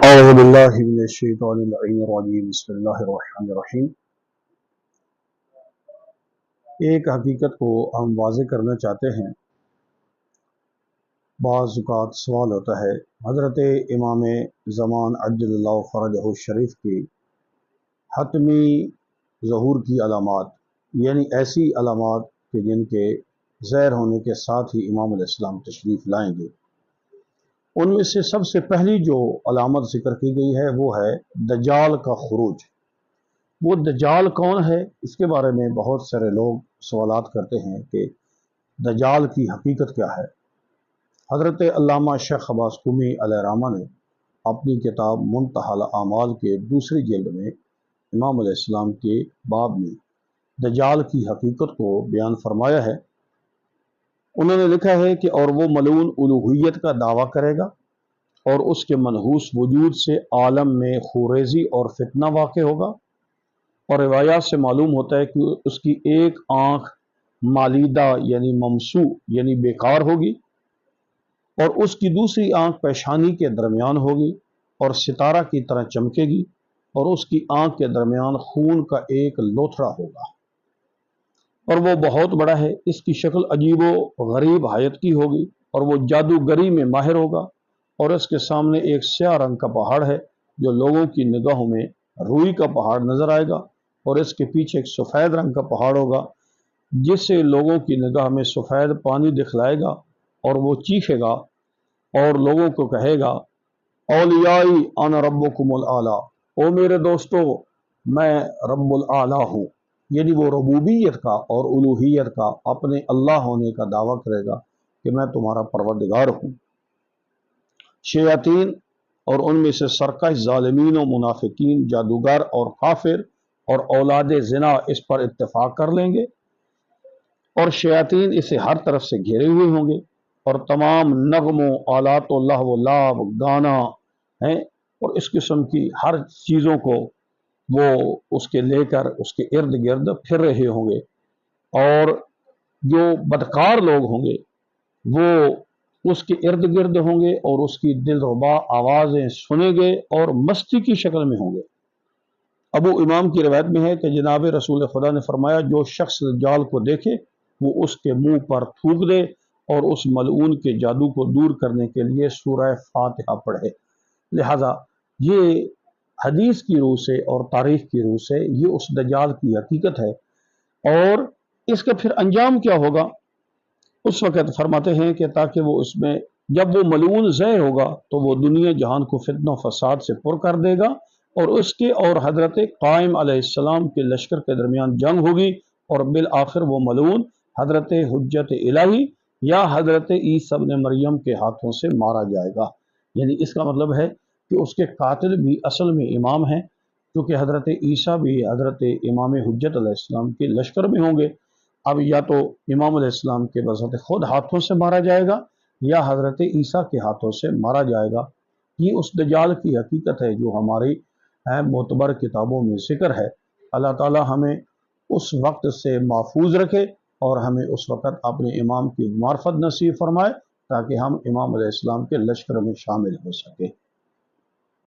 اعوذ باللہ من الشیطان اللعین الرجیم بسم اللہ الرحمن الرحیم۔ ایک حقیقت کو ہم واضح کرنا چاہتے ہیں۔ بعض اوقات سوال ہوتا ہے حضرت امام زمان عجل اللہ فرجہ الشریف کی حتمی ظہور کی علامات، یعنی ایسی علامات کہ جن کے ظاہر ہونے کے ساتھ ہی امام علیہ السلام تشریف لائیں گے۔ ان میں سے سب سے پہلی جو علامت ذکر کی گئی ہے وہ ہے دجال کا خروج۔ وہ دجال کون ہے؟ اس کے بارے میں بہت سارے لوگ سوالات کرتے ہیں کہ دجال کی حقیقت کیا ہے۔ حضرت علامہ شیخ عباس قمی علیہ رحمہ نے اپنی کتاب منتہی الاعمال کے دوسری جلد میں امام علیہ السلام کے باب میں دجال کی حقیقت کو بیان فرمایا ہے۔ انہوں نے لکھا ہے کہ اور وہ ملعون الوہیت کا دعویٰ کرے گا اور اس کے منحوس وجود سے عالم میں خوریزی اور فتنہ واقع ہوگا، اور روایات سے معلوم ہوتا ہے کہ اس کی ایک آنکھ مالیدہ یعنی ممسوح یعنی بیکار ہوگی، اور اس کی دوسری آنکھ پیشانی کے درمیان ہوگی اور ستارہ کی طرح چمکے گی، اور اس کی آنکھ کے درمیان خون کا ایک لوتھڑا ہوگا، اور وہ بہت بڑا ہے۔ اس کی شکل عجیب و غریب حیت کی ہوگی، اور وہ جادوگری میں ماہر ہوگا، اور اس کے سامنے ایک سیاہ رنگ کا پہاڑ ہے جو لوگوں کی نگاہوں میں روئی کا پہاڑ نظر آئے گا، اور اس کے پیچھے ایک سفید رنگ کا پہاڑ ہوگا جس سے لوگوں کی نگاہ میں سفید پانی دکھلائے گا، اور وہ چیخے گا اور لوگوں کو کہے گا اولیائی انا ربکم الاعلی، او میرے دوستو میں رب الاعلی ہوں، یعنی وہ ربوبیت کا اور الوہیت کا اپنے اللہ ہونے کا دعویٰ کرے گا کہ میں تمہارا پروردگار ہوں۔ شیاطین اور ان میں سے سرکش ظالمین و منافقین، جادوگر اور کافر اور اولاد زنا اس پر اتفاق کر لیں گے، اور شیاطین اسے ہر طرف سے گھیرے ہوئے ہوں گے، اور تمام نغموں آلات و لہو و لعب گانا ہیں اور اس قسم کی ہر چیزوں کو وہ اس کے لے کر اس کے ارد گرد پھر رہے ہوں گے، اور جو بدکار لوگ ہوں گے وہ اس کے ارد گرد ہوں گے اور اس کی دلربا آوازیں سنیں گے اور مستی کی شکل میں ہوں گے۔ ابو امام کی روایت میں ہے کہ جناب رسول خدا نے فرمایا جو شخص دجال کو دیکھے وہ اس کے منہ پر تھوک دے اور اس ملعون کے جادو کو دور کرنے کے لیے سورہ فاتحہ پڑھے۔ لہذا یہ حدیث کی روح سے اور تاریخ کی روح سے یہ اس دجال کی حقیقت ہے، اور اس کا پھر انجام کیا ہوگا اس وقت فرماتے ہیں کہ تاکہ وہ اس میں جب وہ ملعون ظاہر ہوگا تو وہ دنیا جہان کو فتنہ و فساد سے پر کر دے گا، اور اس کے اور حضرت قائم علیہ السلام کے لشکر کے درمیان جنگ ہوگی، اور بالآخر وہ ملعون حضرت حجت الہی یا حضرت عیسی ابن مریم کے ہاتھوں سے مارا جائے گا۔ یعنی اس کا مطلب ہے کہ اس کے قاتل بھی اصل میں امام ہیں، کیونکہ حضرت عیسیٰ بھی حضرت امام حجت علیہ السلام کے لشکر میں ہوں گے۔ اب یا تو امام علیہ السلام کے بذات خود ہاتھوں سے مارا جائے گا یا حضرت عیسیٰ کے ہاتھوں سے مارا جائے گا۔ یہ اس دجال کی حقیقت ہے جو ہماری معتبر کتابوں میں ذکر ہے۔ اللہ تعالی ہمیں اس وقت سے محفوظ رکھے اور ہمیں اس وقت اپنے امام کی معرفت نصیب فرمائے تاکہ ہم امام علیہ السلام کے لشکر میں شامل ہو سکیں۔